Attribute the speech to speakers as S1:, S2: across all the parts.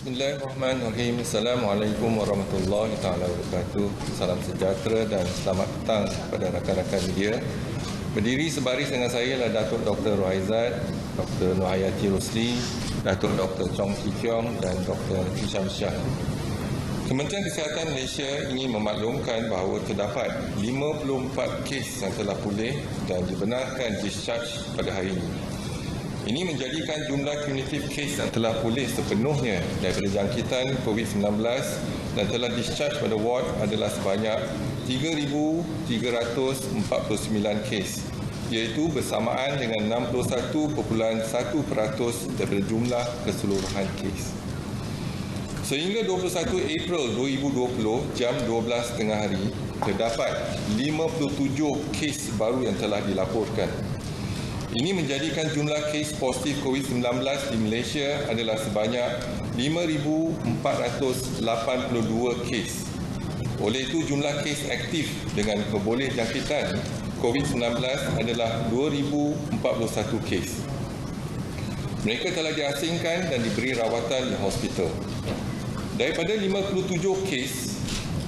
S1: Bismillahirrahmanirrahim. Assalamualaikum warahmatullahi wabarakatuh. Salam sejahtera dan selamat petang kepada rakan-rakan media. Berdiri sebaris dengan saya adalah Datuk Dr. Rohaizat, Dr. Nohayati Rosli, Datuk Dr. Chong Ki Kiong dan Dr. Hisham Shah. Kementerian Kesihatan Malaysia ingin memaklumkan bahawa terdapat 54 kes yang telah pulih dan dibenarkan discharge pada hari ini. Ini menjadikan jumlah cumulative case yang telah pulih sepenuhnya daripada jangkitan COVID-19 dan telah discharge pada ward adalah sebanyak 3,349 kes, iaitu bersamaan dengan 61.1% daripada jumlah keseluruhan kes. Sehingga 21 April 2020 jam 12 tengah hari, terdapat 57 kes baru yang telah dilaporkan. Ini menjadikan jumlah kes positif COVID-19 di Malaysia adalah sebanyak 5,482 kes. Oleh itu, jumlah kes aktif dengan berboleh jangkitan COVID-19 adalah 2,041 kes. Mereka telah diasingkan dan diberi rawatan di hospital. Daripada 57 kes,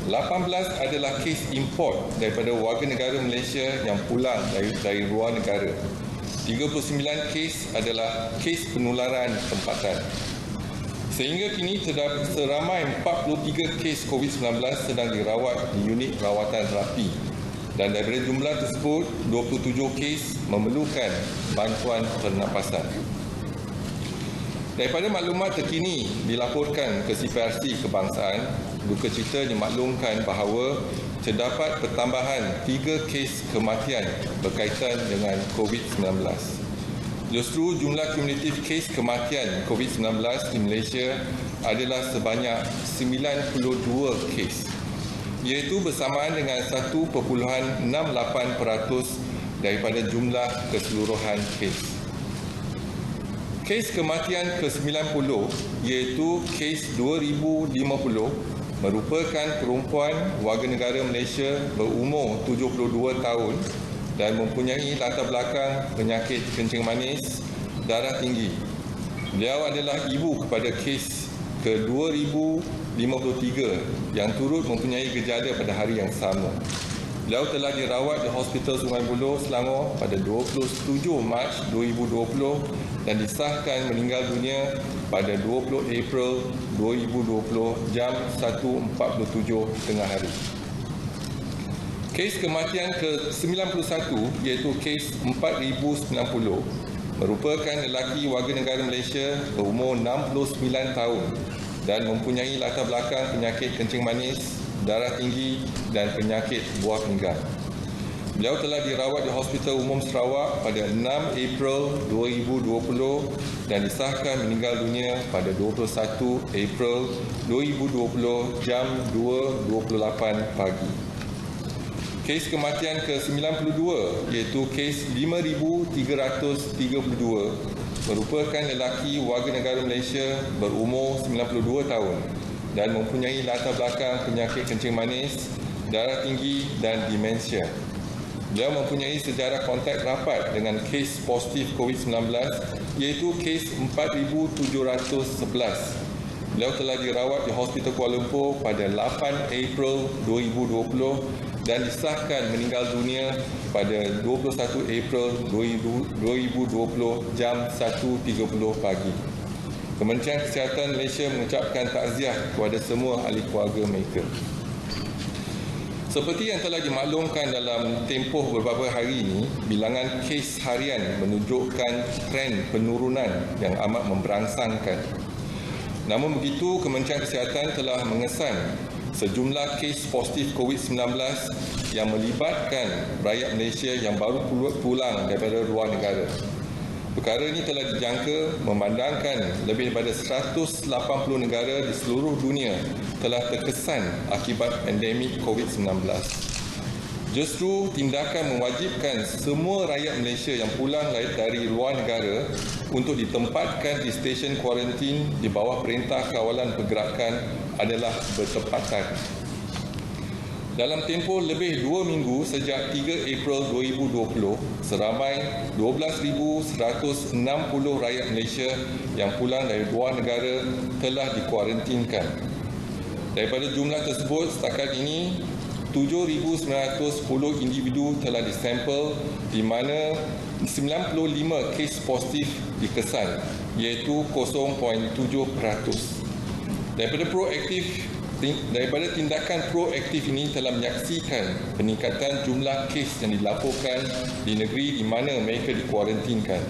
S1: 18 adalah kes import daripada warga negara Malaysia yang pulang dari luar negara. 39 kes adalah kes penularan tempatan. Sehingga kini terdapat seramai 43 kes COVID-19 sedang dirawat di unit rawatan terapi. Dan daripada jumlah tersebut, 27 kes memerlukan bantuan pernafasan. Daripada maklumat terkini dilaporkan ke CPRC Kebangsaan, duka cita dimaklumkan bahawa terdapat pertambahan 3 kes kematian berkaitan dengan COVID-19. Justru jumlah kumulatif kes kematian COVID-19 di Malaysia adalah sebanyak 92 kes, iaitu bersamaan dengan 1.68% daripada jumlah keseluruhan kes. Kes kematian ke-90 iaitu kes 2050 merupakan perempuan warga negara Malaysia berumur 72 tahun dan mempunyai latar belakang penyakit kencing manis, darah tinggi. Beliau adalah ibu kepada kes ke-2053 yang turut mempunyai gejala pada hari yang sama. Beliau telah dirawat di Hospital Sungai Buloh, Selangor pada 27 Mac 2020 dan disahkan meninggal dunia pada 20 April 2020 jam 1.47 tengah hari. Kes kematian ke-91 iaitu kes 4090 merupakan lelaki warga negara Malaysia berumur 69 tahun dan mempunyai latar belakang penyakit kencing manis, darah tinggi dan penyakit buah pinggang. Beliau telah dirawat di Hospital Umum Sarawak pada 6 April 2020 dan disahkan meninggal dunia pada 21 April 2020 jam 2.28 pagi. Kes kematian ke-92 iaitu kes 5,332 merupakan lelaki warga negara Malaysia berumur 92 tahun dan mempunyai latar belakang penyakit kencing manis, darah tinggi dan demensia. Beliau mempunyai sejarah kontak rapat dengan kes positif COVID-19 iaitu kes 4,711. Beliau telah dirawat di Hospital Kuala Lumpur pada 8 April 2020 dan disahkan meninggal dunia pada 21 April 2020 jam 1.30 pagi. Kementerian Kesihatan Malaysia mengucapkan takziah kepada semua ahli keluarga mereka. Seperti yang telah dimaklumkan dalam tempoh beberapa hari ini, bilangan kes harian menunjukkan tren penurunan yang amat memberangsangkan. Namun begitu, Kementerian Kesihatan telah mengesan sejumlah kes positif COVID-19 yang melibatkan rakyat Malaysia yang baru pulang daripada luar negara. Perkara ini telah dijangka memandangkan lebih daripada 180 negara di seluruh dunia telah terkesan akibat pandemik COVID-19. Justru tindakan mewajibkan semua rakyat Malaysia yang pulang dari luar negara untuk ditempatkan di stesen kuarantin di bawah Perintah Kawalan Pergerakan adalah bertepatan. Dalam tempoh lebih 2 minggu sejak 3 April 2020, seramai 12,160 rakyat Malaysia yang pulang dari luar negara telah dikuarantinkan. Daripada jumlah tersebut, setakat ini 7,910 individu telah disampel di mana 95 kes positif dikesan, iaitu 0.7%. Daripada tindakan proaktif ini telah menyaksikan peningkatan jumlah kes yang dilaporkan di negeri di mana mereka dikuarantinkan.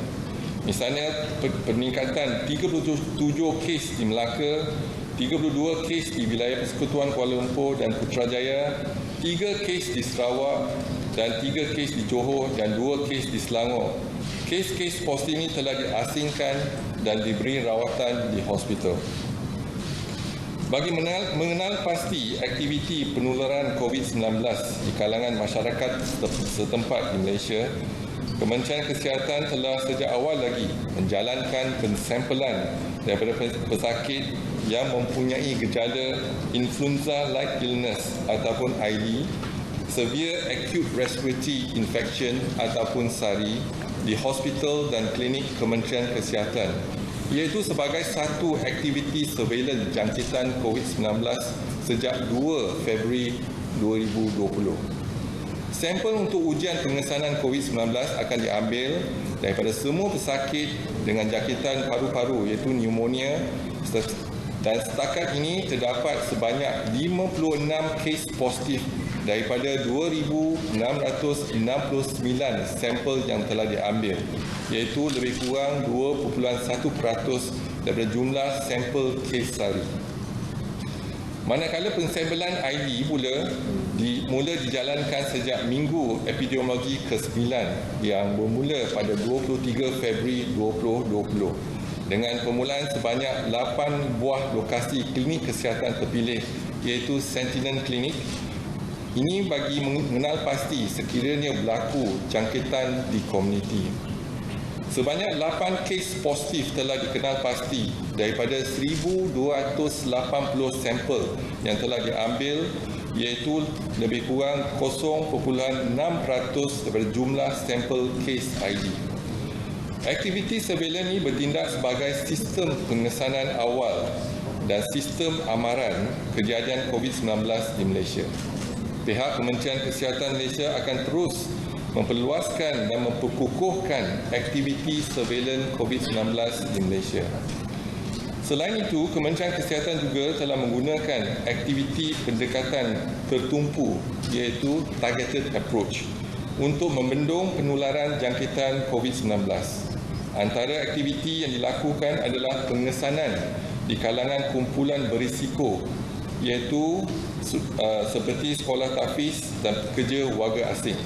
S1: Misalnya, peningkatan 37 kes di Melaka, 32 kes di wilayah Persekutuan Kuala Lumpur dan Putrajaya, 3 kes di Sarawak dan 3 kes di Johor dan 2 kes di Selangor. Kes-kes positif ini telah diasingkan dan diberi rawatan di hospital. Bagi mengenal pasti aktiviti penularan COVID-19 di kalangan masyarakat setempat di Malaysia, Kementerian Kesihatan telah sejak awal lagi menjalankan pensampelan daripada pesakit yang mempunyai gejala influenza-like illness ataupun ILI, severe acute respiratory infection ataupun SARI di hospital dan klinik Kementerian Kesihatan, iaitu sebagai satu aktiviti surveillance jangkitan COVID-19 sejak 2 Februari 2020. Sampel untuk ujian pengesanan COVID-19 akan diambil daripada semua pesakit dengan jangkitan paru-paru iaitu pneumonia, dan setakat ini terdapat sebanyak 56 kes positif daripada 2,669 sampel yang telah diambil, iaitu lebih kurang 2.1% daripada jumlah sampel kes SARI. Manakala pensampelan ID mula dijalankan sejak Minggu Epidemiologi ke-9 yang bermula pada 23 Februari 2020 dengan permulaan sebanyak 8 buah lokasi klinik kesihatan terpilih, iaitu Sentinel Clinic. Ini bagi mengenal pasti sekiranya berlaku jangkitan di komuniti. Sebanyak 8 kes positif telah dikenal pasti daripada 1,280 sampel yang telah diambil, iaitu lebih kurang 0.6% daripada jumlah sampel kes ID. Aktiviti surveillance ini bertindak sebagai sistem pengesanan awal dan sistem amaran kejadian COVID-19 di Malaysia. Pihak Kementerian Kesihatan Malaysia akan terus memperluaskan dan memperkukuhkan aktiviti surveillance COVID-19 di Malaysia. Selain itu, Kementerian Kesihatan juga telah menggunakan aktiviti pendekatan tertumpu, iaitu targeted approach, untuk membendung penularan jangkitan COVID-19. Antara aktiviti yang dilakukan adalah pengesanan di kalangan kumpulan berisiko, iaitu seperti sekolah tahfiz dan pekerja warga asing.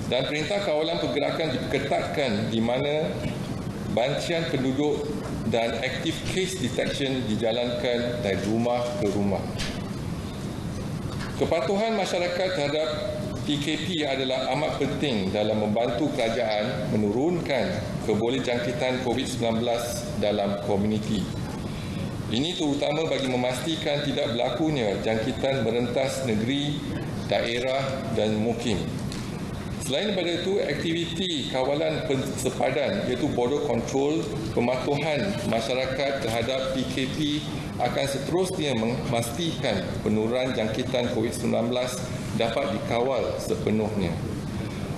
S1: Dan perintah kawalan pergerakan diketatkan di mana bancian penduduk dan active case detection dijalankan dari rumah ke rumah. Kepatuhan masyarakat terhadap PKP adalah amat penting dalam membantu kerajaan menurunkan kebolehjangkitan COVID-19 dalam komuniti. Ini terutama bagi memastikan tidak berlakunya jangkitan merentas negeri, daerah dan mukim. Selain daripada itu, aktiviti kawalan sepadan iaitu border control, pematuhan masyarakat terhadap PKP akan seterusnya memastikan penurunan jangkitan COVID-19 dapat dikawal sepenuhnya.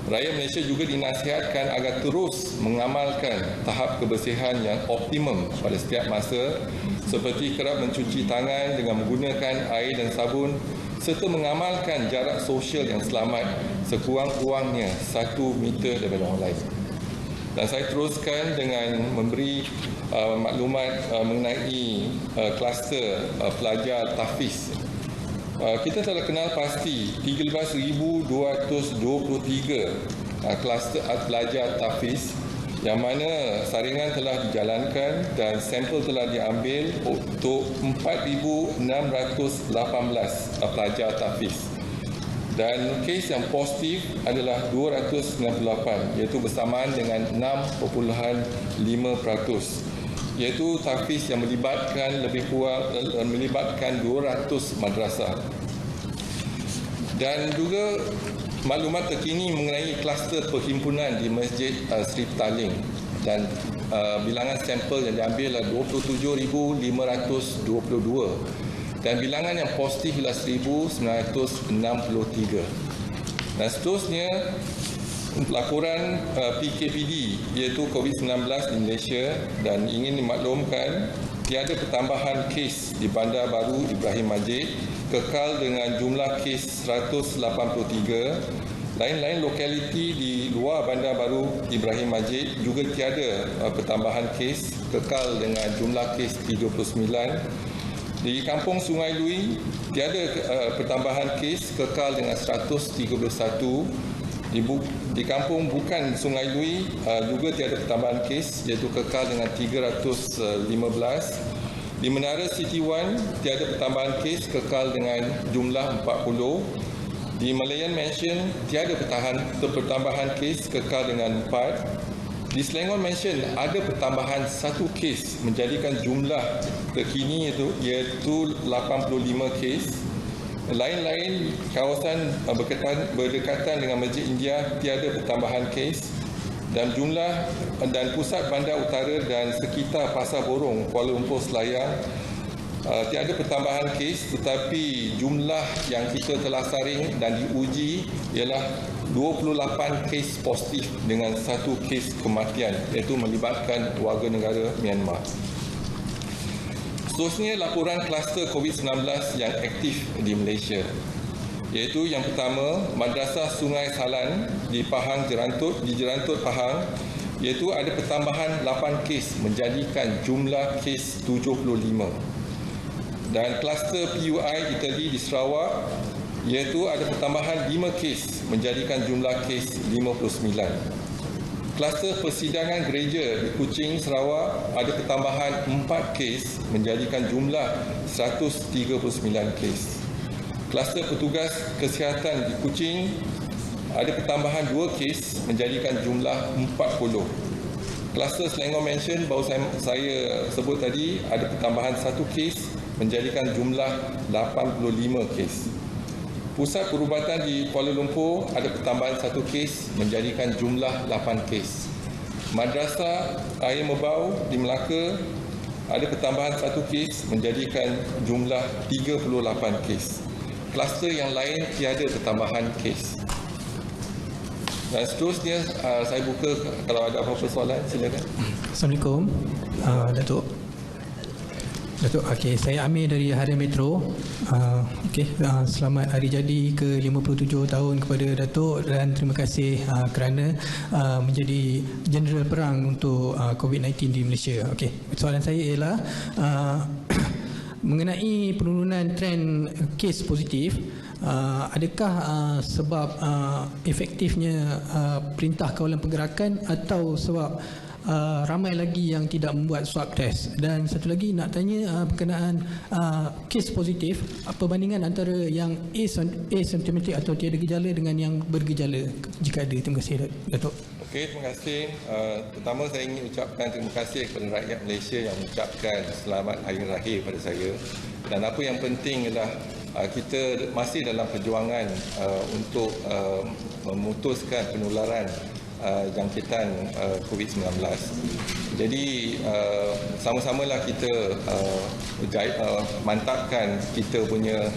S1: Rakyat Malaysia juga dinasihatkan agar terus mengamalkan tahap kebersihan yang optimum pada setiap masa, seperti kerap mencuci tangan dengan menggunakan air dan sabun serta mengamalkan jarak sosial yang selamat sekurang-kurangnya 1 meter daripada orang lain. Dan saya teruskan dengan memberi maklumat mengenai kluster pelajar tahfiz. Kita telah kenal pasti 13,223 kluster pelajar tahfiz yang mana saringan telah dijalankan dan sampel telah diambil untuk 4,618 pelajar tahfiz. Dan kes yang positif adalah 298, iaitu bersamaan dengan 6.5%, iaitu tahfiz yang melibatkan lebih kurang 200 madrasah. Dan juga maklumat terkini mengenai kluster perhimpunan di Masjid Sri Petaling, dan bilangan sampel yang diambil adalah 27,522 dan bilangan yang positif adalah 1,963. Dan seterusnya, laporan PKPD iaitu COVID-19 di Malaysia, dan ingin dimaklumkan tiada pertambahan kes di Bandar Baru Ibrahim Majid, kekal dengan jumlah kes 183. Lain-lain lokaliti di luar Bandar Baru Ibrahim Majid juga tiada pertambahan kes, kekal dengan jumlah kes 39. Di Kampung Sungai Lui tiada pertambahan kes, kekal dengan 131. Di Kampung Bukan Sungai Lui juga tiada pertambahan kes, iaitu kekal dengan 315. Di Menara City One tiada pertambahan kes, kekal dengan jumlah 40. Di Malayan Mansion tiada pertambahan kes, kekal dengan 4. Di Selangor Mansion ada pertambahan 1 kes, menjadikan jumlah terkini iaitu 85 kes. Lain-lain kawasan berdekatan dengan Masjid India tiada pertambahan kes, dan pusat bandar utara dan sekitar Pasar Borong Kuala Lumpur Selayang tiada pertambahan kes, tetapi jumlah yang kita telah saring dan diuji ialah 28 kes positif dengan 1 kes kematian, iaitu melibatkan warga negara Myanmar. Seterusnya, laporan kluster COVID-19 yang aktif di Malaysia, iaitu yang pertama, Madrasah Sungai Salan di Jerantut Pahang, iaitu ada pertambahan 8 kes menjadikan jumlah kes 75. Dan kluster PUI Itali di Sarawak, iaitu ada pertambahan 5 kes menjadikan jumlah kes 59. Kluster persidangan gereja di Kuching, Sarawak ada pertambahan 4 kes menjadikan jumlah 139 kes. Kluster petugas kesihatan di Kuching ada pertambahan 2 kes menjadikan jumlah 40. Kluster Selangor Mansion baru saya sebut tadi ada pertambahan 1 kes menjadikan jumlah 85 kes. Pusat perubatan di Kuala Lumpur ada pertambahan 1 kes menjadikan jumlah 8 kes. Madrasah Air Mebau di Melaka ada pertambahan 1 kes menjadikan jumlah 38 kes. Kluster yang lain tiada pertambahan kes. Dan seterusnya saya buka kalau ada apa-apa soalan, silakan.
S2: Assalamualaikum, Datuk. Okey, saya Amir dari Harian Metro. Selamat hari jadi ke-57 tahun kepada Datuk, dan terima kasih kerana menjadi Jeneral Perang untuk COVID-19 di Malaysia. Okey, soalan saya ialah mengenai penurunan trend kes positif, adakah sebab efektifnya perintah kawalan pergerakan atau sebab ramai lagi yang tidak membuat swab test? Dan satu lagi nak tanya berkenaan kes positif, perbandingan antara yang asymptomatic atau tiada gejala dengan yang bergejala, jika ada. Terima kasih, Datuk.
S1: Okey, terima kasih. Pertama saya ingin ucapkan terima kasih kepada rakyat Malaysia yang mengucapkan selamat Hari Raya pada saya. Dan apa yang penting ialah kita masih dalam perjuangan untuk memutuskan penularan jangkitan COVID-19. Jadi sama-samalah kita mantapkan kita punya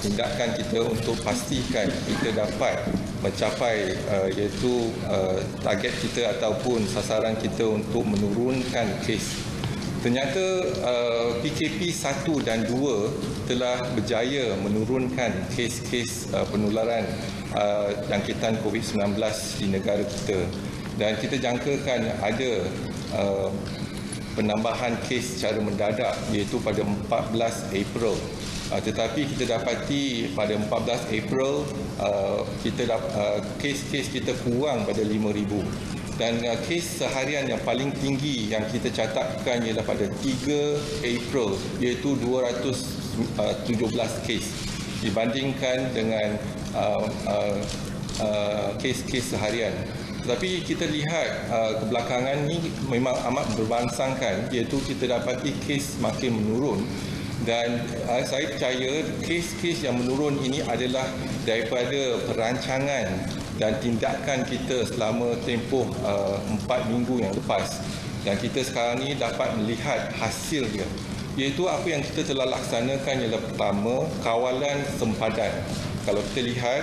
S1: tindakan kita untuk pastikan kita dapat mencapai iaitu target kita ataupun sasaran kita untuk menurunkan kes. Ternyata PKP 1 dan 2 telah berjaya menurunkan kes-kes penularan jangkitan COVID-19 di negara kita, dan kita jangkakan ada penambahan kes secara mendadak iaitu pada 14 April. Tetapi kita dapati pada 14 April kes-kes kita kurang pada 5,000, dan kes seharian yang paling tinggi yang kita catatkan ialah pada 3 April iaitu 217 kes dibandingkan dengan kes-kes seharian. Tetapi kita lihat kebelakangan ni memang amat berbangsangkan, iaitu kita dapati kes makin menurun, Dan saya percaya kes-kes yang menurun ini adalah daripada perancangan dan tindakan kita selama tempoh 4 minggu yang lepas. Dan kita sekarang ni dapat melihat hasil dia. Iaitu apa yang kita telah laksanakan ialah pertama, kawalan sempadan. Kalau kita lihat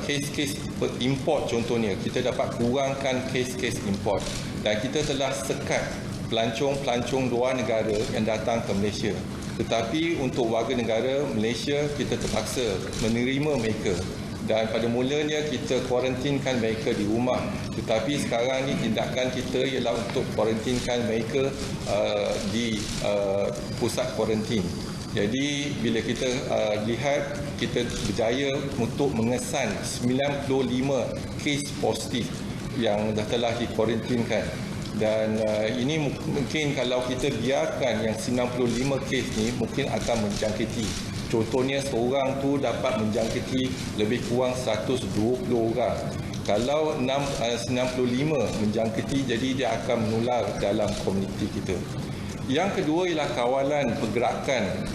S1: kes-kes import contohnya, kita dapat kurangkan kes-kes import. Dan kita telah sekat pelancong-pelancong luar negara yang datang ke Malaysia. Tetapi untuk warga negara Malaysia, kita terpaksa menerima mereka. Dan pada mulanya kita kuarantinkan mereka di rumah. Tetapi sekarang ni tindakan kita ialah untuk kuarantinkan mereka di pusat kuarantin. Jadi bila kita lihat, kita berjaya untuk mengesan 95 kes positif yang telah dikuarantinkan. Dan ini mungkin kalau kita biarkan yang 95 kes ni mungkin akan menjangkiti. Contohnya seorang tu dapat menjangkiti lebih kurang 120 orang. Kalau 95 menjangkiti, jadi dia akan menular dalam komuniti kita. Yang kedua ialah kawalan pergerakan,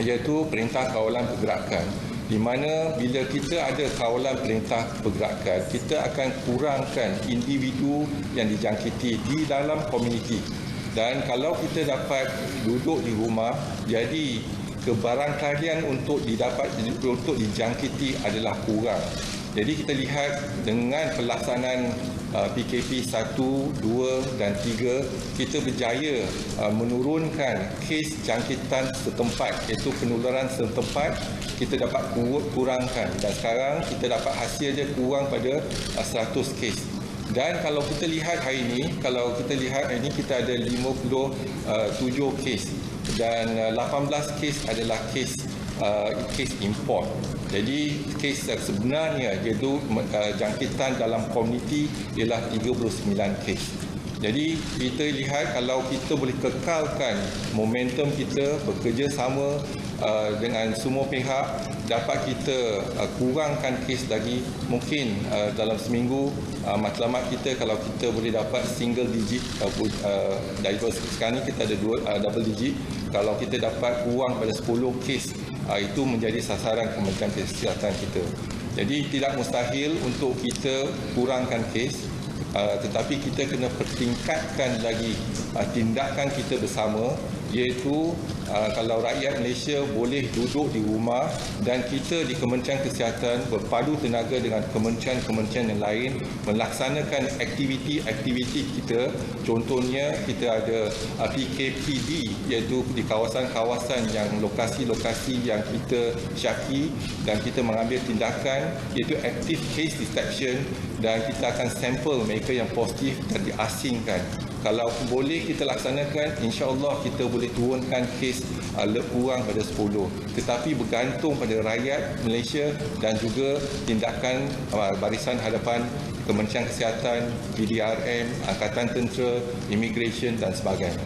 S1: iaitu perintah kawalan pergerakan. Di mana bila kita ada kawalan perintah pergerakan, kita akan kurangkan individu yang dijangkiti di dalam komuniti. Dan kalau kita dapat duduk di rumah, jadi kebarangkalian untuk dijangkiti adalah kurang. Jadi kita lihat dengan pelaksanaan PKP 1, 2 dan 3, kita berjaya menurunkan kes jangkitan setempat, iaitu penularan setempat, kita dapat kurangkan. Dan sekarang kita dapat hasil dia kurang pada 100 kes. Dan kalau kita lihat hari ini, kita ada 57 kes dan 18 kes adalah kes import. Jadi kes sebenarnya iaitu jangkitan dalam komuniti ialah 39 kes. Jadi kita lihat kalau kita boleh kekalkan momentum kita bekerjasama dengan semua pihak, dapat kita kurangkan kes lagi. Mungkin dalam seminggu matlamat kita kalau kita boleh dapat single digit sekarang ni kita ada double digit. Kalau kita dapat kurang pada 10 kes, itu menjadi sasaran Kementerian Kesihatan kita. Jadi tidak mustahil untuk kita kurangkan kes, tetapi kita kena pertingkatkan lagi tindakan kita bersama, iaitu kalau rakyat Malaysia boleh duduk di rumah dan kita di Kementerian Kesihatan berpadu tenaga dengan kementerian-kementerian yang lain melaksanakan aktiviti-aktiviti kita. Contohnya kita ada PKPD, iaitu di kawasan-kawasan yang lokasi-lokasi yang kita syaki, dan kita mengambil tindakan iaitu active case detection, dan kita akan sampel mereka yang positif dan diasingkan. Kalau boleh kita laksanakan, insya-Allah kita boleh turunkan kes kurang pada 10. Tetapi bergantung pada rakyat Malaysia dan juga tindakan barisan hadapan Kementerian Kesihatan, PDRM, Angkatan Tentera, Immigration dan sebagainya.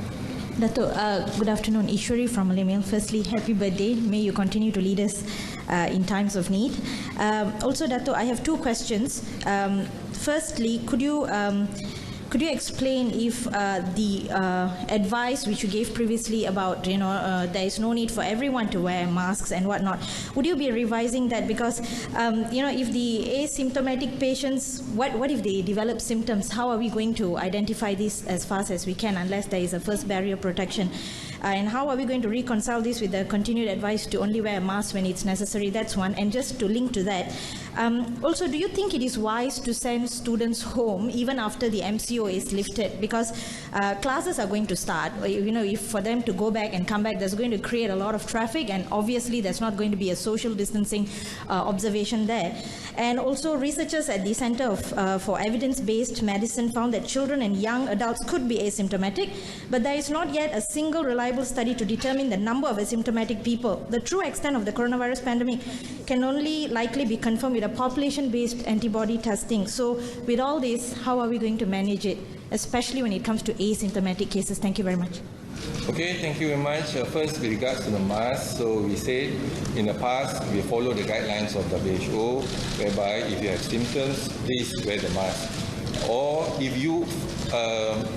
S3: Dato', good afternoon. Ishwari from Malay Mail. Firstly, happy birthday. May you continue to lead us in times of need. Also, Dato', I have 2 questions. Firstly, could you explain if the advice which you gave previously about, there is no need for everyone to wear masks and whatnot, would you be revising that? Because, if the asymptomatic patients, what if they develop symptoms? How are we going to identify this as fast as we can unless there is a first barrier protection? And how are we going to reconcile this with the continued advice to only wear a mask when it's necessary? That's one. And just to link to that, also, do you think it is wise to send students home even after the MCO is lifted? Because classes are going to start. If for them to go back and come back, there's going to create a lot of traffic, and obviously there's not going to be a social distancing observation there. And also, researchers at the Center for Evidence-Based Medicine found that children and young adults could be asymptomatic, but there is not yet a single reliable study to determine the number of asymptomatic people. The true extent of the coronavirus pandemic can only likely be confirmed with a population-based antibody testing. So with all this, how are we going to manage it, especially when it comes to asymptomatic cases? Thank you very much.
S1: Okay, thank you very much. First, with regards to the mask, so we said in the past, we follow the guidelines of WHO, whereby if you have symptoms, please wear the mask. or if you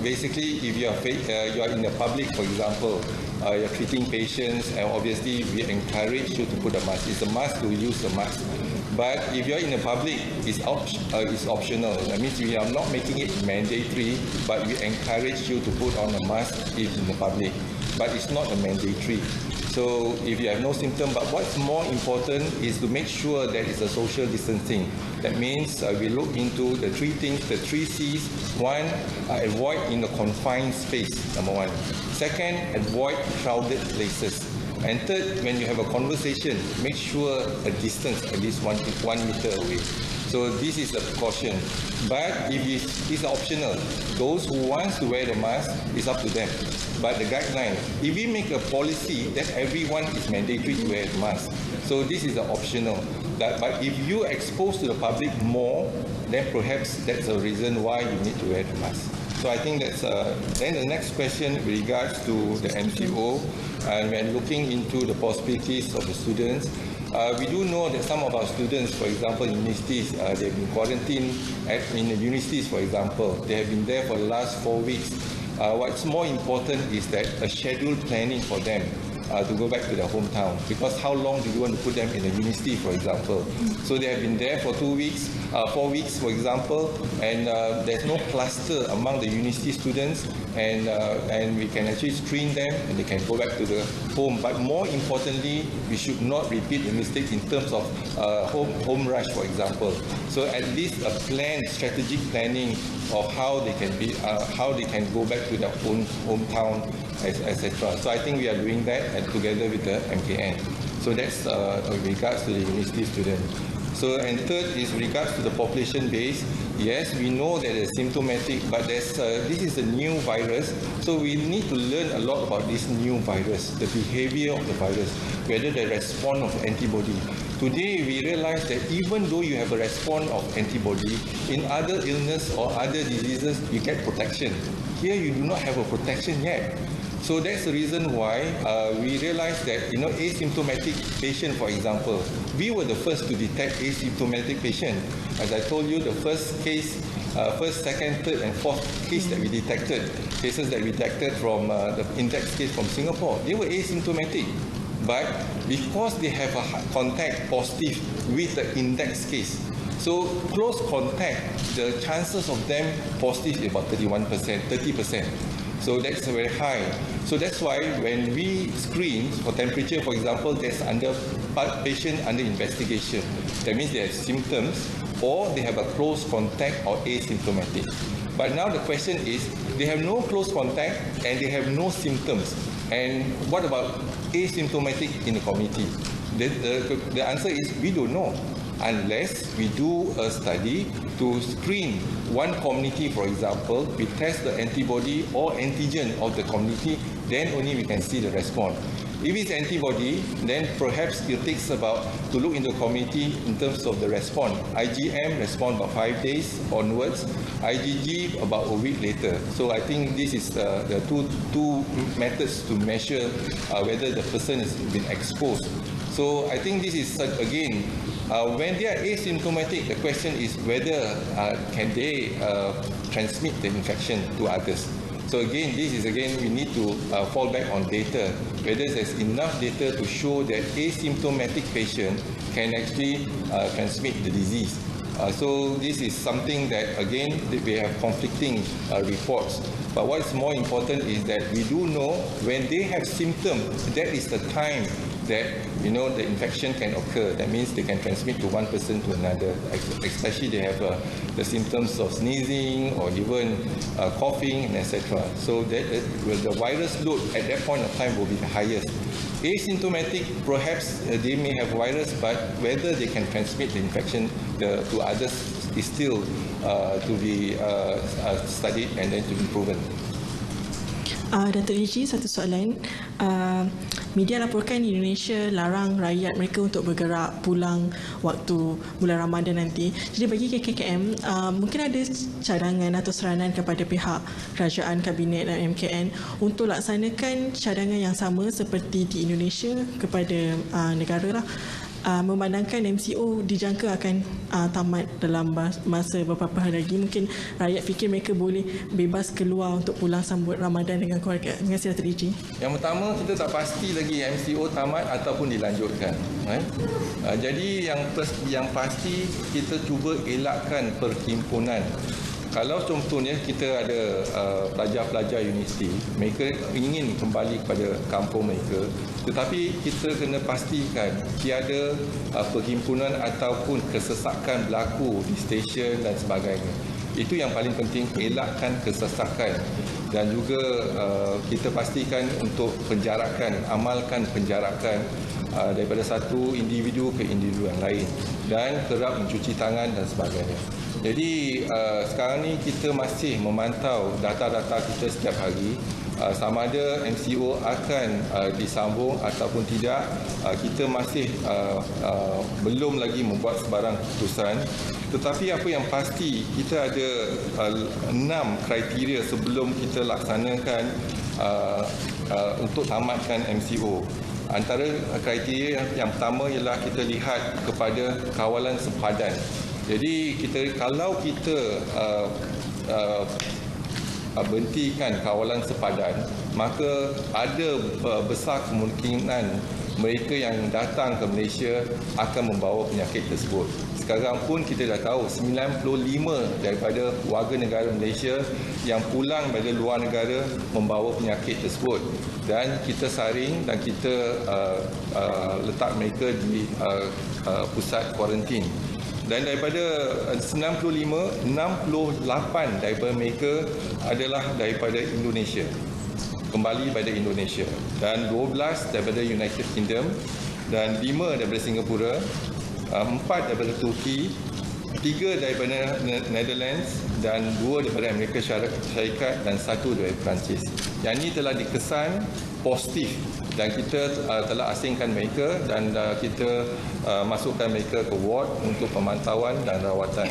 S1: basically if you are in the public, for example, you're treating patients, and obviously we encourage you to put a mask. It's a must to use a mask. But if you're in the public, it's optional. That means we are not making it mandatory, but we encourage you to put on a mask if in the public. But it's not a mandatory. So if you have no symptom, but what's more important is to make sure that it's a social distancing. That means we look into the three things, the 3 C's. One, avoid in a confined space, number one. Second, avoid crowded places. And third, when you have a conversation, make sure a distance at least 1 meter away. So this is a precaution. But if it's optional, those who want to wear the mask, it's up to them. But the guideline, if we make a policy, then everyone is mandatory to wear a mask. So this is optional. But if you expose to the public more, then perhaps that's a reason why you need to wear the mask. So I think that's. Then the next question with regards to the MCO, and when looking into the possibilities of the students, we do know that some of our students, for example, in universities, they've been quarantined in the universities, for example. They have been there for the last 4 weeks. What's more important is that a scheduled planning for them to go back to their hometown, because how long do you want to put them in a university, for example? So they have been there for 2 weeks, 4 weeks, for example, and there's no cluster among the university students, and we can actually screen them and they can go back to the home. But more importantly, we should not repeat the mistake in terms of home rush, for example. So at least a plan, strategic planning of how they can go back to their own hometown, etc. So I think we are doing that and together with the MKN. So that's with regards to the university student. So, and third is regards to the population base. Yes, we know that it's symptomatic, but this is a new virus, so we need to learn a lot about this new virus, the behavior of the virus, whether the response of antibody. Today, we realize that even though you have a response of antibody, in other illness or other diseases, you get protection. Here, you do not have a protection yet. So that's the reason why we realized that, asymptomatic patient, for example, we were the first to detect asymptomatic patient. As I told you, the first case, first, second, third, and fourth case that we detected, cases that we detected from the index case from Singapore, they were asymptomatic. But because they have a contact positive with the index case, so close contact, the chances of them positive is about 30%. So that's very high. So that's why when we screen for temperature, for example, there's patient under investigation. That means they have symptoms or they have a close contact or asymptomatic. But now the question is, they have no close contact and they have no symptoms. And what about asymptomatic in the community? The answer is we don't know, unless we do a study to screen one community, for example, we test the antibody or antigen of the community, then only we can see the response. If it's antibody, then perhaps it takes about to look in the community in terms of the response. IgM respond about 5 days onwards, IgG about a week later. So I think this is the two methods to measure whether the person has been exposed. So I think this is again, when they are asymptomatic, the question is whether can they transmit the infection to others. So again, we need to fall back on data, whether there's enough data to show that asymptomatic patient can actually transmit the disease. So this is something that, again, we have conflicting reports. But what is more important is that we do know when they have symptoms, that is the time that the infection can occur. That means they can transmit to one person to another, especially they have the symptoms of sneezing or even coughing, and etc. So that the virus load at that point of time will be the highest. Asymptomatic, perhaps they may have virus, but whether they can transmit the infection to others is still to be studied and then to be proven.
S4: Dato' Eji, satu soalan. Media laporkan Indonesia larang rakyat mereka untuk bergerak pulang waktu bulan Ramadan nanti. Jadi bagi KKM, mungkin ada cadangan atau saranan kepada pihak kerajaan, kabinet dan MKN untuk laksanakan cadangan yang sama seperti di Indonesia kepada negara lah. memandangkan MCO dijangka akan tamat dalam masa beberapa hari lagi, mungkin rakyat fikir mereka boleh bebas keluar untuk pulang sambut Ramadan dengan keluarga. Terima kasih Dato' Lee.
S1: Yang pertama, kita tak pasti lagi MCO tamat ataupun dilanjutkan. Jadi yang pasti kita cuba elakkan perhimpunan. Kalau contohnya kita ada pelajar-pelajar universiti, mereka ingin kembali kepada kampung mereka, tetapi kita kena pastikan tiada perhimpunan ataupun kesesakan berlaku di stesen dan sebagainya. Itu yang paling penting, elakkan kesesakan. Dan juga kita pastikan untuk penjarakan, amalkan penjarakan daripada satu individu ke individu yang lain, dan kerap mencuci tangan dan sebagainya. Jadi sekarang ni kita masih memantau data-data kita setiap hari, sama ada MCO akan disambung ataupun tidak. Kita masih belum lagi membuat sebarang keputusan. Tetapi apa yang pasti, kita ada 6 kriteria sebelum kita laksanakan untuk tamatkan MCO. Antara kriteria yang pertama ialah kita lihat kepada kawalan sepadan. Jadi kalau kita berhentikan kawalan sepadan, maka ada besar kemungkinan mereka yang datang ke Malaysia akan membawa penyakit tersebut. Sekarang pun kita dah tahu 95 daripada warga negara Malaysia yang pulang dari luar negara membawa penyakit tersebut, dan kita saring dan kita letak mereka di pusat kuarantin. Dan daripada 95, 68 daripada mereka adalah daripada Indonesia, kembali pada Indonesia, dan 12 daripada United Kingdom, dan 5 daripada Singapura, 4 daripada Turki, 3 daripada Netherlands, dan 2 daripada Amerika Syarikat, dan 1 daripada Perancis. Yang ini telah dikesan positif, dan kita telah asingkan mereka, dan kita masukkan mereka ke ward untuk pemantauan dan rawatan.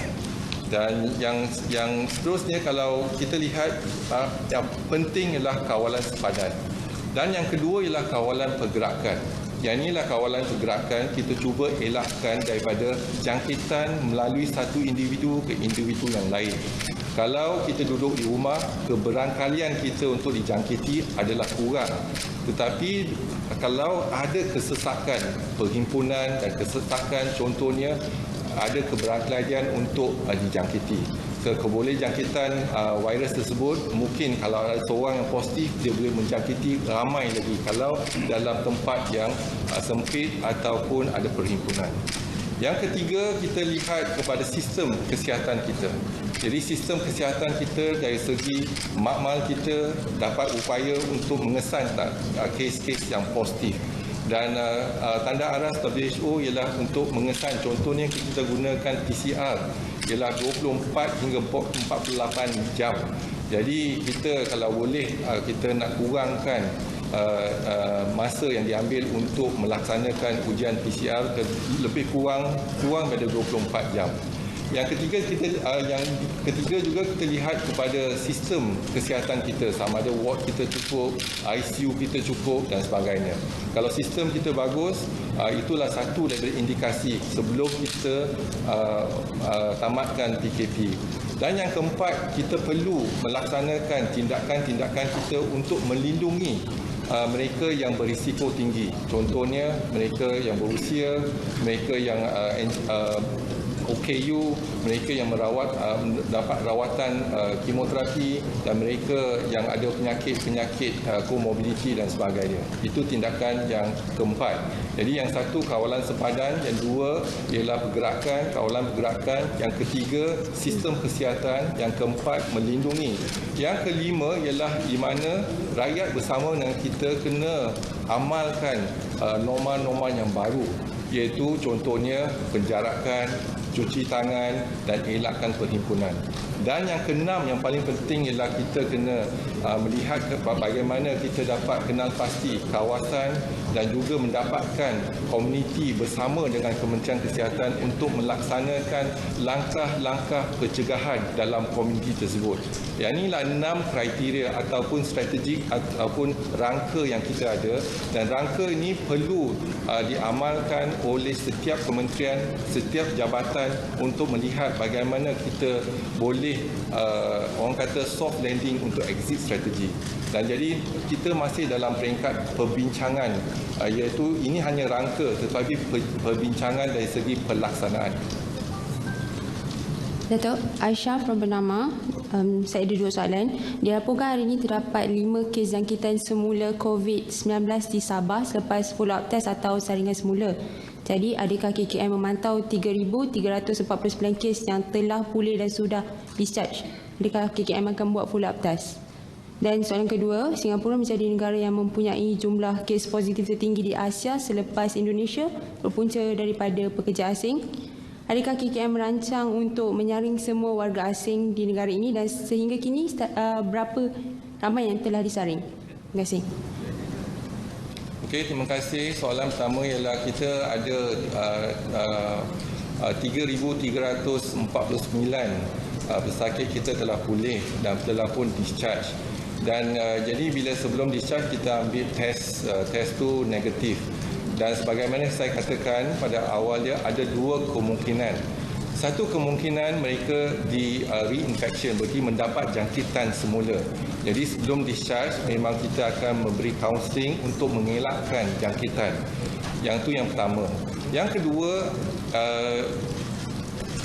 S1: Dan yang seterusnya, kalau kita lihat, yang penting ialah kawalan sepadan. Dan yang kedua ialah kawalan pergerakan. Yang inilah kawalan pergerakan, kita cuba elakkan daripada jangkitan melalui satu individu ke individu yang lain. Kalau kita duduk di rumah, keberangkalian kita untuk dijangkiti adalah kurang. Tetapi kalau ada kesesakan perhimpunan dan kesesakan, contohnya ada keberangkalian untuk dijangkiti. Keboleh jangkitan virus tersebut, mungkin kalau ada seorang yang positif, dia boleh menjangkiti ramai lagi kalau dalam tempat yang sempit ataupun ada perhimpunan. Yang ketiga, kita lihat kepada sistem kesihatan kita. Jadi sistem kesihatan kita dari segi makmal kita dapat upaya untuk mengesan kes-kes yang positif. Dan tanda aras WHO ialah untuk mengesan, contohnya kita gunakan PCR, ialah 24 hingga 48 jam. Jadi kita kalau boleh, kita nak kurangkan masa yang diambil untuk melaksanakan ujian PCR lebih kurang pada 24 jam. Yang ketiga juga kita lihat kepada sistem kesihatan kita, sama ada ward kita cukup, ICU kita cukup dan sebagainya. Kalau sistem kita bagus, itulah satu daripada indikasi sebelum kita tamatkan PKP. Dan yang keempat, kita perlu melaksanakan tindakan-tindakan kita untuk melindungi mereka yang berisiko tinggi. Contohnya mereka yang berusia, mereka yang OKU, mereka yang dapat rawatan kemoterapi, dan mereka yang ada penyakit komorbiditi dan sebagainya. Itu tindakan yang keempat. Jadi yang satu kawalan sepadan, yang dua ialah kawalan pergerakan, yang ketiga sistem kesihatan, yang keempat melindungi. Yang kelima ialah di mana rakyat bersama dengan kita kena amalkan norma-norma yang baru, iaitu contohnya penjarakan, cuci tangan dan elakkan perhimpunan. Dan yang keenam, yang paling penting ialah kita kena melihat bagaimana kita dapat kenal pasti kawasan dan juga mendapatkan komuniti bersama dengan Kementerian Kesihatan untuk melaksanakan langkah-langkah pencegahan dalam komuniti tersebut. Yang inilah 6 kriteria ataupun strategik ataupun rangka yang kita ada, dan rangka ini perlu diamalkan oleh setiap kementerian, setiap jabatan untuk melihat bagaimana kita boleh orang kata soft landing untuk exit strategi. Dan jadi kita masih dalam peringkat perbincangan, iaitu ini hanya rangka tetapi perbincangan dari segi pelaksanaan.
S5: Datuk, Aisyah from Bernama. Saya ada 2 soalan. Dilaporkan hari ini terdapat 5 kes jangkitan semula COVID-19 di Sabah selepas follow-up test atau saringan semula. Jadi, adakah KKM memantau 3,349 kes yang telah pulih dan sudah discharge? Adakah KKM akan buat follow-up test? Dan soalan kedua, Singapura menjadi negara yang mempunyai jumlah kes positif tertinggi di Asia selepas Indonesia berpunca daripada pekerja asing. Adakah KKM merancang untuk menyaring semua warga asing di negara ini dan sehingga kini berapa ramai yang telah disaring? Terima kasih.
S1: Okey, terima kasih. Soalan pertama ialah kita ada 3,349 pesakit kita telah pulih dan telah pun discharge. Dan jadi bila sebelum discharge kita ambil test tu negatif. Dan sebagaimana saya katakan pada awal dia ada 2 kemungkinan. Satu kemungkinan mereka di reinfection, berarti mendapat jangkitan semula. Jadi sebelum discharge memang kita akan memberi counselling untuk mengelakkan jangkitan. Yang tu yang pertama. Yang kedua,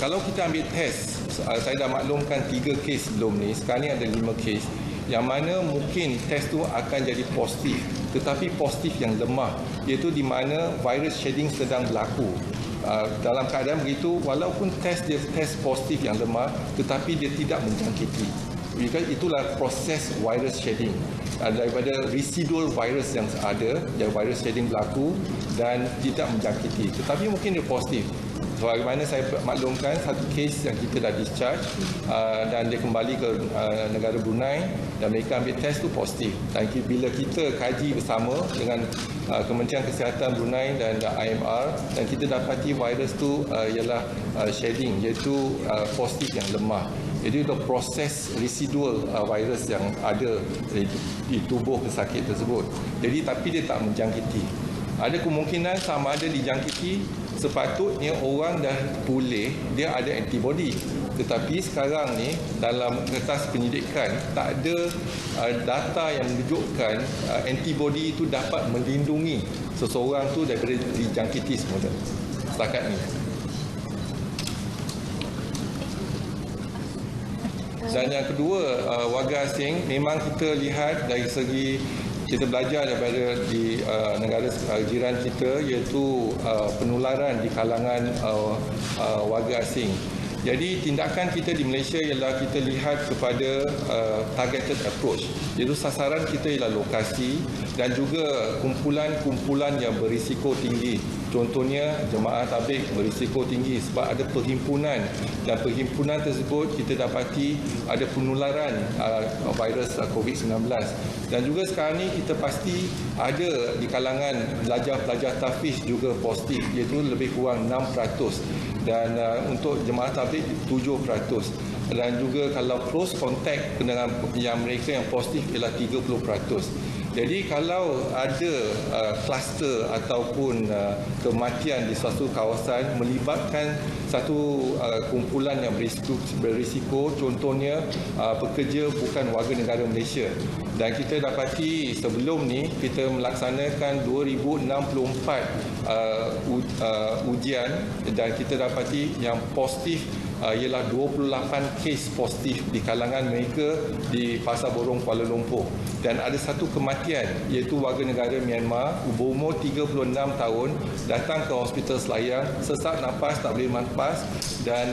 S1: kalau kita ambil test, saya dah maklumkan 3 kes sebelum ni, sekarang ni ada 5 kes. Yang mana mungkin test tu akan jadi positif, tetapi positif yang lemah, iaitu di mana virus shedding sedang berlaku. Dalam keadaan begitu, walaupun test dia test positif yang lemah, tetapi dia tidak menjangkiti. Itulah proses virus shedding. Daripada residual virus yang ada, yang virus shedding berlaku dan tidak menjangkiti. Tetapi mungkin dia positif. Sebagaimana saya maklumkan, satu kes yang kita dah discharge dan dia kembali ke negara Brunei dan mereka ambil test tu positif. Dan bila kita kaji bersama dengan Kementerian Kesihatan Brunei dan IMR, dan kita dapati virus tu ialah shedding, iaitu positif yang lemah. Jadi itu proses residual virus yang ada di tubuh pesakit tersebut. Jadi tapi dia tak menjangkiti. Ada kemungkinan sama ada dijangkiti, sepatutnya orang dah pulih, dia ada antibody. Tetapi sekarang ni dalam kertas penyidikan tak ada data yang menunjukkan antibody itu dapat melindungi seseorang tu daripada dijangkiti semula. Setakat ni. Dan yang kedua, warga asing, memang kita lihat dari segi kita belajar daripada di negara jiran kita, iaitu penularan di kalangan warga asing. Jadi tindakan kita di Malaysia ialah kita lihat kepada targeted approach. Iaitu sasaran kita ialah lokasi dan juga kumpulan-kumpulan yang berisiko tinggi. Contohnya jemaah tabligh berisiko tinggi sebab ada perhimpunan, dan perhimpunan tersebut kita dapati ada penularan virus COVID-19. Dan juga sekarang ni kita pasti ada di kalangan pelajar-pelajar tahfiz juga positif, iaitu lebih kurang 6%. Dan untuk jemaah tabligh 7%. Dan juga kalau close contact dengan yang mereka yang positif ialah 30%. Jadi kalau ada kluster ataupun kematian di suatu kawasan melibatkan satu kumpulan yang berisiko, contohnya pekerja bukan warga negara Malaysia. Dan kita dapati sebelum ni kita melaksanakan 2064 ujian dan kita dapati yang positif ialah 28 kes positif di kalangan mereka di Pasar Borong Kuala Lumpur. Dan ada satu kematian iaitu warga negara Myanmar berumur 36 tahun datang ke Hospital Selayang, sesak nafas tak boleh nafas, dan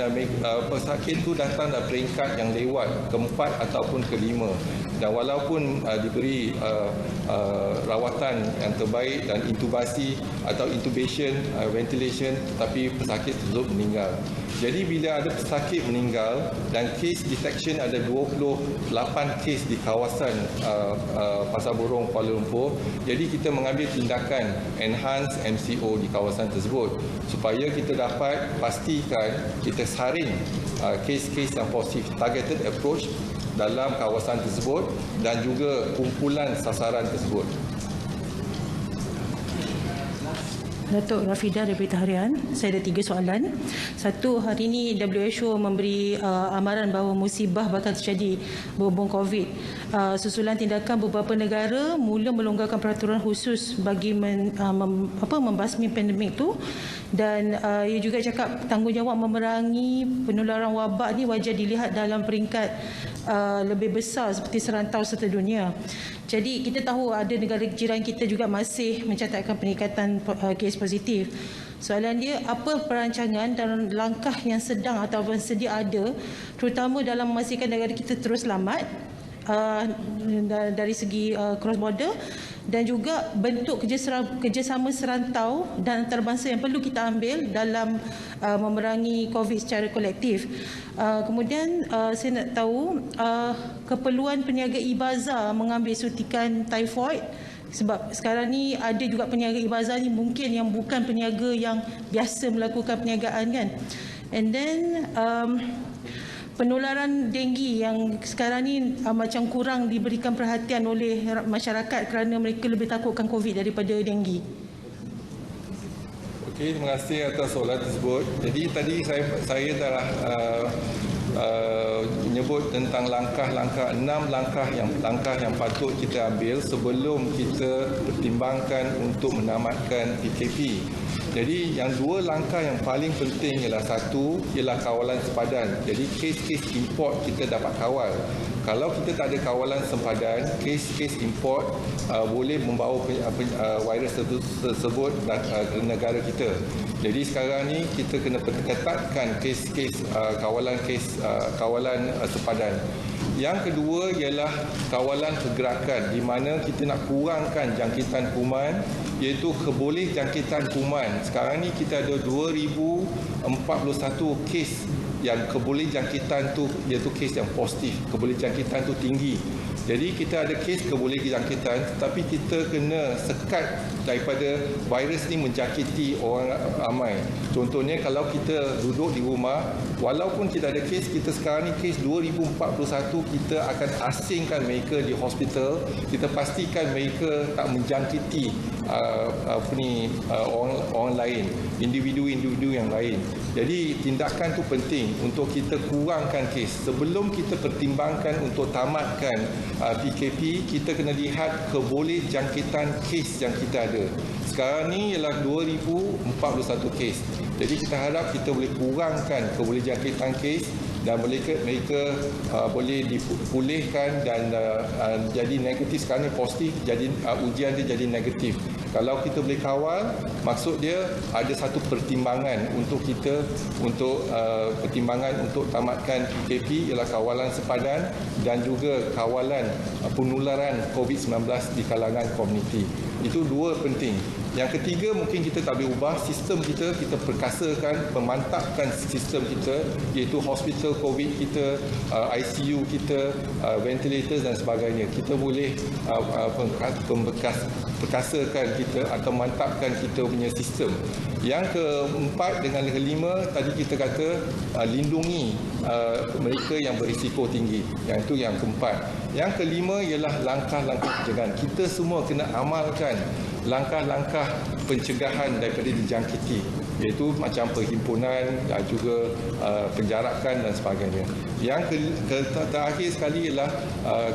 S1: pesakit itu datang dari peringkat yang lewat keempat ataupun kelima. Dan walaupun diberi rawatan yang terbaik dan intubasi atau intubation, ventilation, tetapi pesakit tersebut meninggal. Jadi bila ada pesakit meninggal dan case detection ada 28 case di kawasan Pasar Borong Kuala Lumpur, jadi kita mengambil tindakan enhance MCO di kawasan tersebut supaya kita dapat pastikan kita saring kes-kes yang positif, targeted approach dalam kawasan tersebut dan juga kumpulan sasaran tersebut.
S6: Datuk Rafidah daripada Harian. Saya ada 3 soalan. Satu, hari ini WHO memberi amaran bahawa musibah bakal terjadi berhubung COVID. Susulan tindakan beberapa negara mula melonggarkan peraturan khusus bagi membasmi pandemik itu, dan ia juga cakap tanggungjawab memerangi penularan wabak ni wajar dilihat dalam peringkat lebih besar seperti serantau serta dunia. Jadi kita tahu ada negara jiran kita juga masih mencatatkan peningkatan kes positif. Soalan dia, apa perancangan dan langkah yang sedang ataupun sedia ada terutama dalam memastikan negara kita terus selamat dari segi cross border, dan juga bentuk kerjasama serantau dan antarabangsa yang perlu kita ambil dalam memerangi COVID secara kolektif. Kemudian saya nak tahu keperluan peniaga Ibaza mengambil suntikan typhoid, sebab sekarang ni ada juga peniaga Ibaza ni mungkin yang bukan peniaga yang biasa melakukan perniagaan kan. And then penularan denggi yang sekarang ni macam kurang diberikan perhatian oleh masyarakat kerana mereka lebih takutkan COVID daripada denggi.
S1: Okey, terima kasih atas soalan tersebut. Jadi tadi saya telah menyebut tentang langkah-langkah, 6 langkah yang patut kita ambil sebelum kita pertimbangkan untuk menamatkan PKP. Jadi yang 2 langkah yang paling penting ialah, satu ialah kawalan sepadan. Jadi kes-kes import kita dapat kawal. Kalau kita tak ada kawalan sempadan, kes-kes import boleh membawa virus tersebut ke negara kita. Jadi sekarang ni kita kena ketatkan kes-kes kawalan sepadan. Yang kedua ialah kawalan pergerakan, di mana kita nak kurangkan jangkitan kuman, iaitu keboleh jangkitan kuman. Sekarang ni kita ada 2041 kes yang keboleh jangkitan tu, iaitu kes yang positif, keboleh jangkitan tu tinggi. Jadi kita ada kes keboleh jangkitan, tetapi kita kena sekat daripada virus ni menjangkiti orang ramai. Contohnya kalau kita duduk di rumah, walaupun kita ada kes, kita sekarang ni kes 2041, kita akan asingkan mereka di hospital, kita pastikan mereka tak menjangkiti orang lain, individu-individu yang lain. Jadi tindakan tu penting untuk kita kurangkan kes. Sebelum kita pertimbangkan untuk tamatkan PKP, kita kena lihat keboleh jangkitan kes yang kita ada. Sekarang ni ialah 2041 kes. Jadi kita harap kita boleh kurangkan keboleh jangkitan kes dan mereka boleh dipulihkan dan jadi negatif. Sekarang ni positif, jadi ujian dia jadi negatif. Kalau kita boleh kawal, maksud dia ada satu pertimbangan untuk kita, untuk pertimbangan untuk tamatkan PKP ialah kawalan sepadan dan juga kawalan penularan COVID-19 di kalangan komuniti. Itu 2 penting. Yang ketiga, mungkin kita tak boleh ubah sistem kita perkasakan, memantapkan sistem kita, iaitu hospital COVID kita, ICU kita, ventilator dan sebagainya. Kita boleh perkasakan kita atau mantapkan kita punya sistem. Yang keempat dengan kelima, tadi kita kata lindungi mereka yang berisiko tinggi. Yang itu yang keempat. Yang kelima ialah langkah-langkah pencegahan. Kita semua kena amalkan langkah-langkah pencegahan daripada dijangkiti, iaitu macam perhimpunan dan juga penjarakan dan sebagainya. Yang terakhir sekali ialah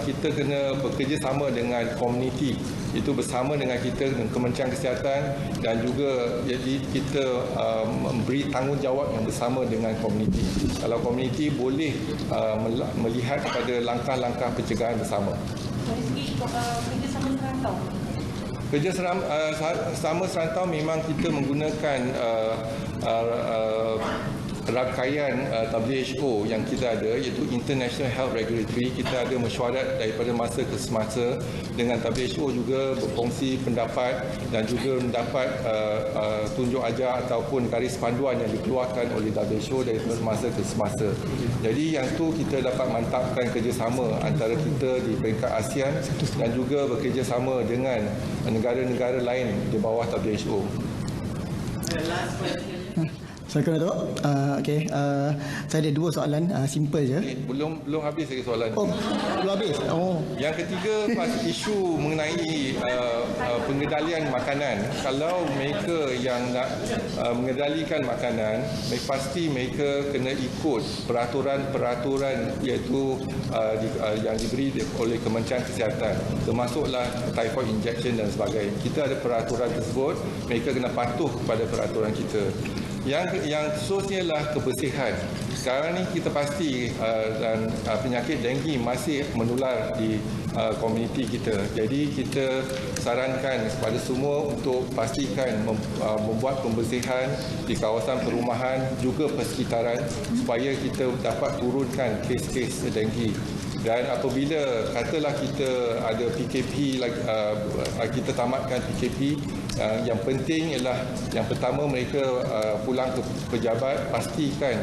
S1: kita kena bekerjasama dengan komuniti, itu bersama dengan kita, dengan Kementerian Kesihatan, dan juga jadi kita memberi tanggungjawab yang bersama dengan komuniti. Kalau komuniti boleh melihat kepada langkah-langkah pencegahan bersama.
S6: Dari segi kerjasama serantau,
S1: kerjasama serantau memang kita menggunakan rangkaian WHO yang kita ada, iaitu International Health Regulatory. Kita ada mesyuarat daripada masa ke semasa dengan WHO, juga berkongsi pendapat dan juga mendapat tunjuk ajar ataupun garis panduan yang dikeluarkan oleh WHO daripada masa ke semasa. Jadi yang tu kita dapat mantapkan kerjasama antara kita di peringkat ASEAN dan juga bekerjasama dengan negara-negara lain di bawah WHO.
S7: Assalamualaikum Datuk. Saya ada 2 soalan, simple je.
S1: Belum habis lagi soalan.
S7: Oh, belum habis. Oh.
S1: Yang ketiga, isu mengenai pengendalian makanan. Kalau mereka yang nak mengendalikan makanan, pasti mereka kena ikut peraturan-peraturan iaitu yang diberi oleh Kementerian Kesihatan, termasuklah typhoid injection dan sebagainya. Kita ada peraturan tersebut, mereka kena patuh kepada peraturan kita. Yang seterusnya ialah kebersihan. Sekarang ni kita pasti dan penyakit denggi masih menular di komuniti kita. Jadi kita sarankan kepada semua untuk pastikan membuat pembersihan di kawasan perumahan juga persekitaran supaya kita dapat turunkan kes-kes denggi. Dan apabila katalah kita ada PKP, kita tamatkan PKP, yang penting ialah yang pertama mereka pulang ke pejabat, pastikan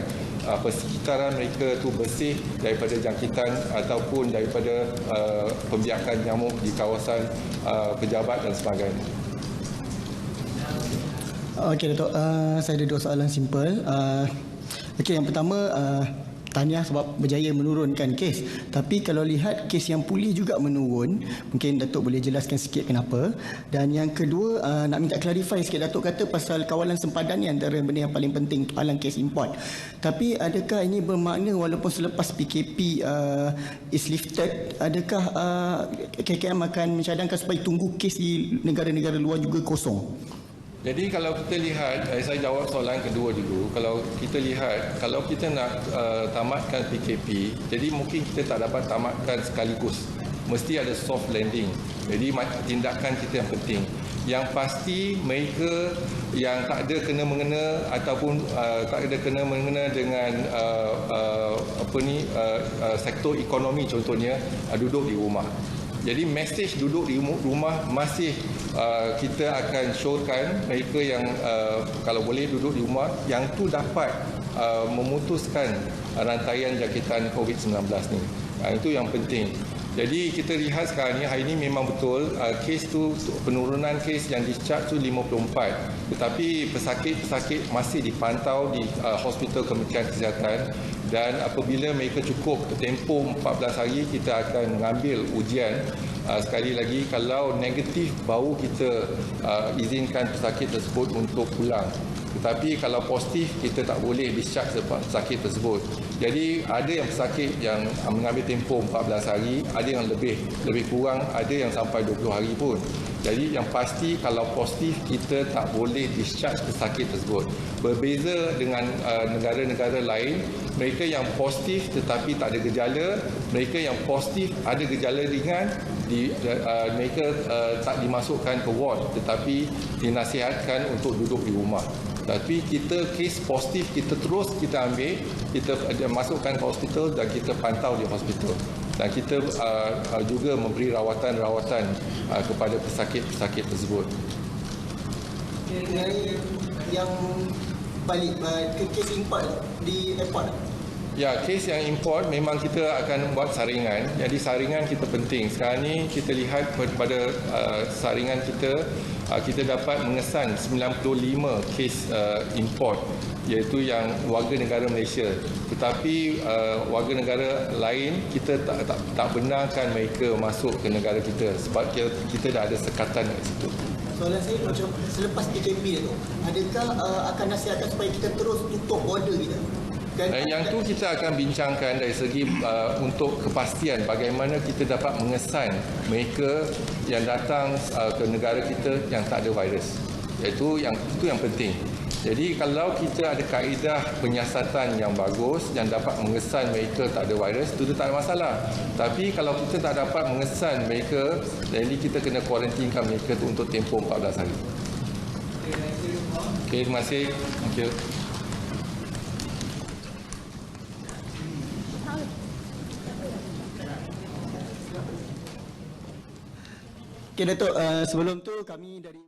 S1: persekitaran mereka tu bersih daripada jangkitan ataupun daripada pembiakan nyamuk di kawasan pejabat dan sebagainya.
S7: Okey Datuk, saya ada 2 soalan simple. Okey, yang pertama, tahniah sebab berjaya menurunkan kes. Tapi kalau lihat kes yang pulih juga menurun, mungkin Datuk boleh jelaskan sikit kenapa. Dan yang kedua, nak minta clarify sikit. Datuk kata pasal kawalan sempadan ni antara benda yang paling penting, soalan kes import. Tapi adakah ini bermakna walaupun selepas PKP is lifted, adakah KKM akan mencadangkan supaya tunggu kes di negara-negara luar juga kosong?
S1: Jadi kalau kita lihat, saya jawab soalan kedua dulu. Kalau kita lihat, kalau kita nak tamatkan PKP, jadi mungkin kita tak dapat tamatkan sekaligus. Mesti ada soft landing. Jadi tindakan kita yang penting. Yang pasti mereka yang tak ada kena-mengena ataupun tak ada kena-mengena dengan sektor ekonomi contohnya, duduk di rumah. Jadi mesej duduk di rumah masih kita akan showkan mereka yang kalau boleh duduk di rumah, yang tu dapat memutuskan rantaian jangkitan COVID-19 ni. Itu yang penting. Jadi kita lihat sekarang ni, hari ini memang betul kes tu, penurunan kes yang discharge tu 54. Tetapi pesakit-pesakit masih dipantau di hospital Kementerian Kesihatan. Dan apabila mereka cukup tempoh 14 hari, kita akan mengambil ujian. Sekali lagi, kalau negatif, baru kita izinkan pesakit tersebut untuk pulang. Tetapi kalau positif, kita tak boleh discharge pesakit tersebut. Jadi ada yang pesakit yang mengambil tempoh 14 hari, ada yang lebih kurang, ada yang sampai 20 hari pun. Jadi yang pasti kalau positif, kita tak boleh discharge pesakit tersebut. Berbeza dengan negara-negara lain, mereka yang positif tetapi tak ada gejala, mereka yang positif ada gejala ringan, mereka tak dimasukkan ke ward tetapi dinasihatkan untuk duduk di rumah. Tapi kita kes positif kita ambil, kita masukkan ke hospital dan kita pantau di hospital. Dan kita juga memberi rawatan-rawatan kepada pesakit-pesakit tersebut.
S7: Yang balik ke kes import di airport.
S1: Ya, kes yang import memang kita akan buat saringan. Jadi saringan kita penting. Sekarang ni kita lihat pada saringan kita dapat mengesan 95 kes import, iaitu yang warga negara Malaysia. Tetapi warga negara lain kita tak benarkan mereka masuk ke negara kita sebab kita dah ada sekatan kat situ.
S7: Soalan saya macam selepas PKP tu, adakah akan nasihatkan supaya kita terus tutup border kita?
S1: Yang tu kita akan bincangkan dari segi untuk kepastian bagaimana kita dapat mengesan mereka yang datang ke negara kita yang tak ada virus. Itu yang penting. Jadi kalau kita ada kaedah penyiasatan yang bagus yang dapat mengesan mereka tak ada virus, itu tak ada masalah. Tapi kalau kita tak dapat mengesan mereka, jadi kita kena kuarantinkan mereka tu untuk tempoh 14 hari. Okey, terima kasih. Thank you.
S7: Okey Datuk, sebelum tu kami dari